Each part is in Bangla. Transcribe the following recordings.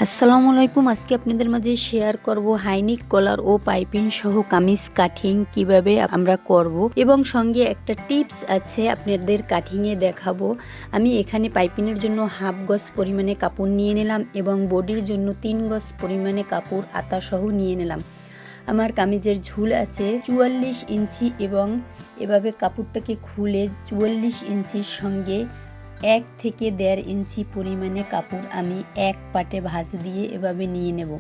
আসসালামু আলাইকুম। আজকে আপনাদের মাঝে শেয়ার করব হাইনিক কলার ও পাইপিং সহ কামিজ কাটিং কিভাবে আমরা করব এবং সঙ্গে একটা টিপস আছে আপনাদের কাটিংয়ে দেখাবো। আমি এখানে পাইপিংয়ের জন্য হাফ গজ পরিমাণে কাপড় নিয়ে নিলাম এবং বডির জন্য 3 গজ পরিমাণে কাপড় আতা সহ নিয়ে নিলাম। আমার কামিজের ঝুল আছে 44 ইঞ্চি এবং এভাবে কাপড়টাকে খুলে 44 ইঞ্চির সঙ্গে 1 থেকে 1.5 ইঞ্চি পরিমাণে কাপড় আমি এক পাটে ভাঁজ দিয়ে এভাবে নিয়ে নেব।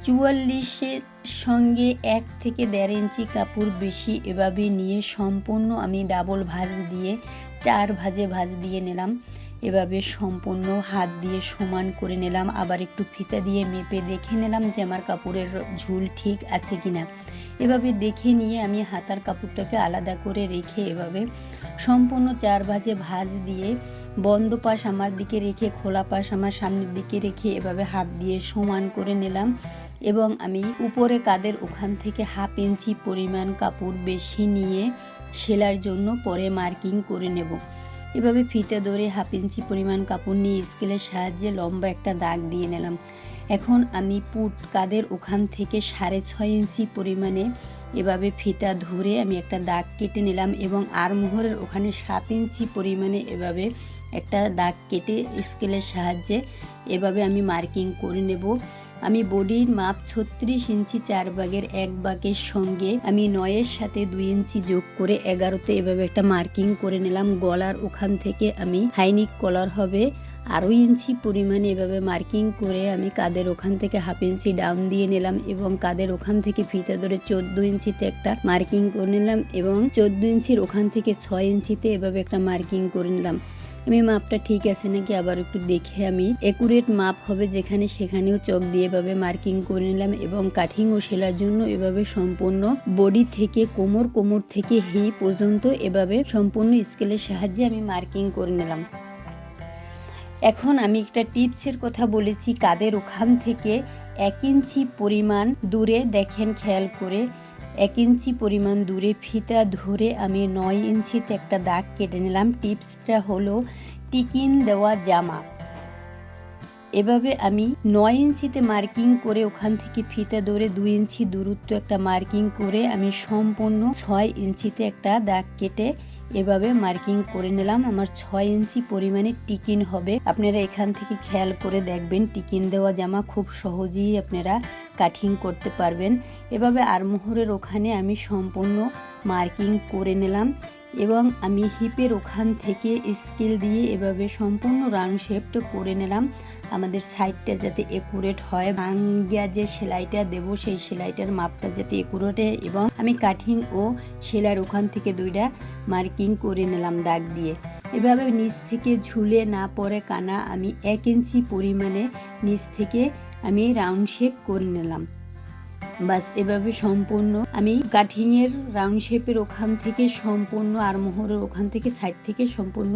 44-এর সঙ্গে 1 থেকে 1.5 ইঞ্চি কাপড় বেশি এভাবে নিয়ে সম্পূর্ণ আমি ডাবল ভাঁজ দিয়ে 4 ভাঁজে ভাঁজ দিয়ে নিলাম। এভাবে সম্পূর্ণ হাত দিয়ে সমান করে নিলাম। আবার একটু ফিতা দিয়ে মেপে দেখে নিলাম যে আমার কাপড়ের ঝুল ঠিক আছে কিনা। এভাবে দেখে নিয়ে আমি হাতার কাপড়টাকে আলাদা করে রেখে এভাবে সম্পূর্ণ 4 ভাঁজে ভাঁজ দিয়ে বন্ধ পাশ আমার দিকে রেখে খোলা পাশ আমার সামনের দিকে রেখে এভাবে হাত দিয়ে সমান করে নিলাম এবং আমি উপরে কাঁধের ওখান থেকে 1/2 ইঞ্চি পরিমাণ কাপড় বেশি নিয়ে সেলাইয়ের জন্য পরে মার্কিং করে নেব। এভাবে ফিতে ধরে 1/2 ইঞ্চি পরিমাণ কাপড় নিয়ে স্কেলের সাহায্যে লম্বা একটা দাগ দিয়ে নিলাম। এখন আমি পুট কাঁধের ওখান থেকে 6.5 ইঞ্চি পরিমাণে এভাবে ফিতা ধরে আমি একটা দাগ কেটে নিলাম এবং আরমোহরের ওখানে 7 ইঞ্চি পরিমাণে এভাবে একটা দাগ কেটে স্কেলের সাহায্যে এভাবে আমি মার্কিং করে নেব। আমি বডির মাপ 36 ইঞ্চি 4 ভাগের 1 ভাগের সঙ্গে আমি 9-এর সাথে 2 ইঞ্চি যোগ করে 11তে এভাবে একটা মার্কিং করে নিলাম। গলার ওখান থেকে আমি হাইনিক কলার হবে 2.5 ইঞ্চি পরিমাণে এভাবে মার্কিং করে আমি কাঁধের ওখান থেকে 1/2 ইঞ্চি ডাউন দিয়ে নিলাম এবং কাঁধের ওখান থেকে ফিতা ধরে 14 ইঞ্চিতে একটা মার্কিং করে নিলাম এবং 14 ইঞ্চির ওখান থেকে 6 ইঞ্চিতে এভাবে একটা মার্কিং করে নিলাম। আমি মাপটা ঠিক আছে নাকি আবার একটু দেখে আমি একুরেট মাপ হবে যেখানে সেখানেও চক দিয়ে এভাবে মার্কিং করে নিলাম এবং কাটিং ও সেলার জন্য এভাবে সম্পূর্ণ বডি থেকে কোমর থেকে হিপ পর্যন্ত এভাবে সম্পূর্ণ স্কেলের সাহায্যে আমি মার্কিং করে নিলাম। এখন আমি একটা টিপসের কথা বলেছি, কাঁধের ওখান থেকে 1 ইঞ্চি পরিমাণ দূরে দেখেন খেয়াল করে 1 ইঞ্চি পরিমাণ দূরে ফিতা ধরে আমি 9 ইঞ্চিতে একটা দাগ কেটে নিলাম। টিপসটা হলো টিকিন দেওয়া জামা। এভাবে আমি 9 ইঞ্চিতে মার্কিং করে ওখান থেকে ফিতা ধরে 2 ইঞ্চি দূরত্ব একটা মার্কিং করে আমি সম্পূর্ণ 6 ইঞ্চিতে একটা দাগ কেটে এভাবে মার্কিং করে নিলাম। আমার 6 ইঞ্চি পরিমাণে টিকিন হবে। আপনারা এখান থেকে খেয়াল করে দেখবেন টিকিন দেওয়া জামা খুব সহজেই আপনারা কাটিং করতে পারবেন। এভাবে আরমোহরের ওখানে আমি সম্পূর্ণ মার্কিং করে নিলাম এবং আমি হিপের ওখান থেকে স্কেল দিয়ে এভাবে সম্পূর্ণ রাউন্ড শেপটা করে নিলাম। আমাদের সাইডটা যাতে একুরেট হয়, ভাঙ্গিয়া যে সেলাইটা দেব সেই সেলাইটার মাপটা যাতে একুরেট হয় এবং আমি কাটিং ও সেলাইয়ের ওখান থেকে 2টা মার্কিং করে নিলাম দাগ দিয়ে। এভাবে নিচ থেকে ঝুলে না পড়ে কানা আমি 1 ইঞ্চি পরিমাণে নিচ থেকে আমি রাউন্ড শেপ করে নিলাম। বাস এভাবে সম্পূর্ণ আমি কাটিংয়ের রাউন্ড শেপের ওখান থেকে সম্পূর্ণ আরমোহরের ওখান থেকে সাইড থেকে সম্পূর্ণ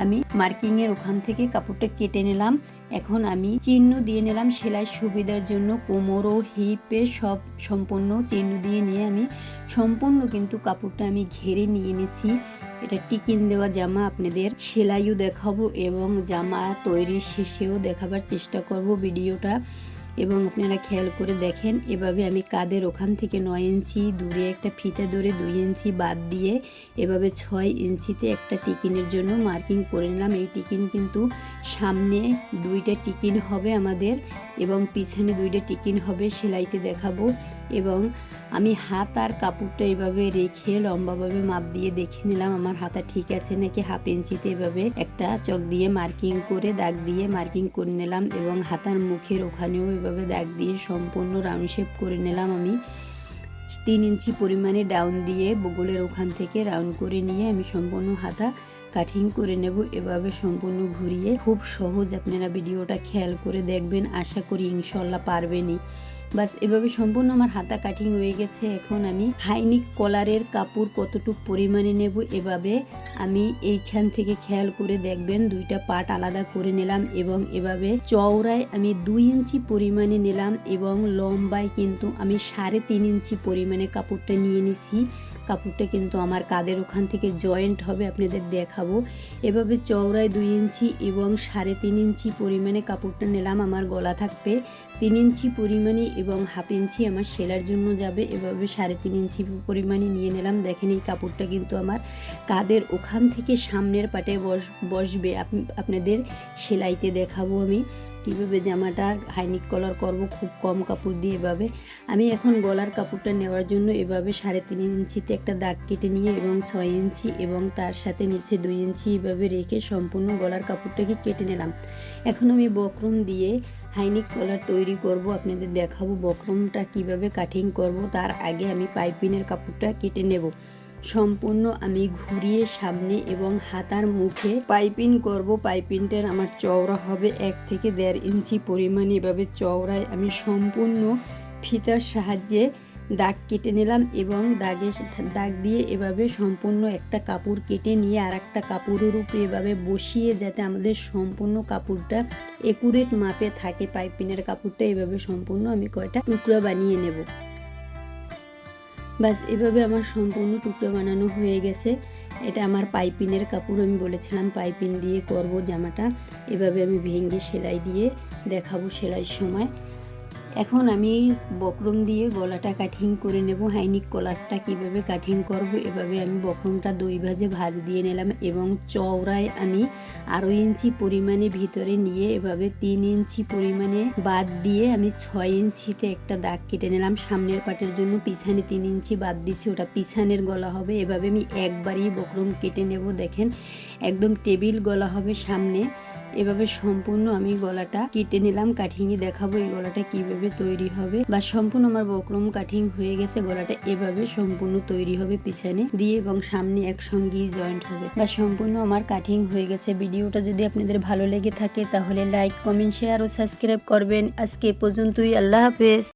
আমি মার্কিংয়ের ওখান থেকে কাপড়টা কেটে নিলাম। এখন আমি চিহ্ন দিয়ে নিলাম সেলাই সুবিধার জন্য কোমর ও হিপে সব সম্পূর্ণ চিহ্ন দিয়ে নিয়ে আমি সম্পূর্ণ কিন্তু কাপড়টা আমি ঘেরে নিয়ে নিছি। এটা টিকিন দেওয়া জামা, আপনাদের সেলাইও দেখাবো এবং জামা তৈরির শেষেও দেখাবার চেষ্টা করব ভিডিওটা এবং আপনারা খেয়াল করে দেখেন। এভাবে আমি কাঁধের ওখান থেকে 9 ইঞ্চি দূরে একটা ফিতা ধরে 2 ইঞ্চি বাদ দিয়ে এভাবে 6 ইঞ্চিতে একটা টিকিনের জন্য মার্কিং করে নিলাম। এই টিকিন কিন্তু সামনে 2টা টিকিন হবে আমাদের এবং পিছনে 2টা টিকিন হবে, সেলাইতে দেখাবো। এবং আমি হাত আর কাপড়টা এভাবে রেখে লম্বাভাবে মাপ দিয়ে দেখে নিলাম আমার হাতা ঠিক আছে নাকি। 1/2 ইঞ্চিতে এভাবে একটা চক দিয়ে মার্কিং করে দাগ দিয়ে মার্কিং করে নিলাম এবং হাতার মুখের ওখানেও এভাবে দাগ দিয়ে সম্পূর্ণ রাউন্ড শেপ করে নিলাম। আমি 3 ইঞ্চি পরিমাণে ডাউন দিয়ে বগলের ওখান থেকে রাউন্ড করে নিয়ে আমি সম্পূর্ণ হাতা কাটিং করে নেব। এভাবে সম্পূর্ণ ঘুরিয়ে খুব সহজ, আপনারা ভিডিওটা খেয়াল করে দেখবেন, আশা করি ইনশাল্লাহ পারবেনই। বাস এভাবে সম্পূর্ণ আমার হাতা কাটিং হয়ে গেছে। এখন আমি হাইনিক কলারের কাপড় কতটুকু পরিমাণে নেব এভাবে আমি এইখান থেকে খেয়াল করে দেখবেন 2টা পার্ট আলাদা করে নিলাম এবং এভাবে চওড়ায় আমি 2 ইঞ্চি পরিমাণে নিলাম এবং লম্বায় কিন্তু আমি 3.5 ইঞ্চি পরিমাণে কাপড়টা নিয়ে নিছি। কাপড়টা কিন্তু আমার কাঁধের ওখান থেকে জয়েন্ট হবে, আপনাদের দেখাবো। এভাবে চওড়ায় 2 ইঞ্চি এবং 3.5 ইঞ্চি পরিমাণে কাপড়টা নিলাম। আমার গলা থাকবে 3 ইঞ্চি পরিমাণে এবং 1/2 ইঞ্চি আমার সেলার জন্য যাবে। এভাবে 3.5 ইঞ্চি পরিমাণে নিয়ে নিলাম। দেখেন এই কাপড়টা কিন্তু আমার কাঁধের ওখান থেকে সামনের পাটে বসবে। আপনাদের সেলাইতে দেখাবো আমি কীভাবে জামাটার হাইনিক কলার করব খুব কম কাপড় দিয়ে। এভাবে আমি এখন গলার কাপড়টা নেওয়ার জন্য এভাবে 3.5 ইঞ্চিতে একটা দাগ কেটে নিয়ে এবং 6 ইঞ্চি এবং তার সাথে নিচে 2 ইঞ্চি এভাবে রেখে সম্পূর্ণ গলার কাপড়টাকে কেটে নিলাম। এখন আমি বক্রম দিয়ে হাইনিক কলার তৈরি করব, আপনাদের দেখাবো বক্রমটা কিভাবে কাটিং করব। তার আগে আমি পাইপিনের কাপড়টা কেটে নেব। সম্পূর্ণ আমি ঘুরিয়ে সামনে এবং হাতার মুখে পাইপিং করব। পাইপিংটার আমার চওড়া হবে 1 থেকে 1.5 ইঞ্চি পরিমাণ। এভাবে চওড়ায় আমি সম্পূর্ণ ফিতার সাহায্যে দাগ কেটে নিলাম এবং দাগ দিয়ে এভাবে সম্পূর্ণ একটা কাপড় কেটে নিয়ে আর একটা কাপড়ের উপরে এভাবে বসিয়ে যাতে আমাদের সম্পূর্ণ কাপড়টা একুরেট মাপে থাকে। পাইপিনের কাপড়টা এভাবে সম্পূর্ণ আমি কয়টা টুকরা বানিয়ে নেব। বাস এভাবে আমার সম্পূর্ণ টুকরো বানানো হয়ে গেছে। এটা আমার পাইপিনের কাপড়, আমি বলেছিলাম পাইপিন দিয়ে করব জামাটা। এভাবে আমি ভেঙে সেলাই দিয়ে দেখাবো সেলাইয়ের সময়। এখন আমি বক্রম দিয়ে গলাটা কাটিং করে নেব। হাইনিক কলারটা কিভাবে কাটিং করব, এভাবে আমি বক্রমটা 2 ভাঁজে ভাঁজ দিয়ে নিলাম এবং চওড়ায় আমি 1.5 ইঞ্চি পরিমাণে ভিতরে নিয়ে এভাবে 3 ইঞ্চি পরিমাণে বাদ দিয়ে আমি 6 ইঞ্চিতে একটা দাগ কেটে নিলাম সামনের পাটের জন্য। পিছনে 3 ইঞ্চি বাদ দিচ্ছি, ওটা পিছনের গলা হবে। এভাবে আমি একবারই বক্রম কেটে নেব। দেখেন একদম টেবিল গলা হবে সামনে। এভাবে সম্পূর্ণ আমি গলাটা কেটে নিলাম। কাটিংয়ে দেখাবো এই গলাটা কিভাবে তৈরি হবে। বা সম্পূর্ণ আমার বক্রম কাটিং হয়ে গেছে। গলাটা এভাবে সম্পূর্ণ তৈরি হবে পিছনে দিয়ে এবং সামনে একসঙ্গেই জয়েন্ট হবে। বা সম্পূর্ণ আমার কাটিং হয়ে গেছে। ভিডিওটা যদি আপনাদের ভালো লেগে থাকে তাহলে লাইক, কমেন্ট, শেয়ার ও সাবস্ক্রাইব করবেন। আজকে পর্যন্তই। আল্লাহ হাফেজ।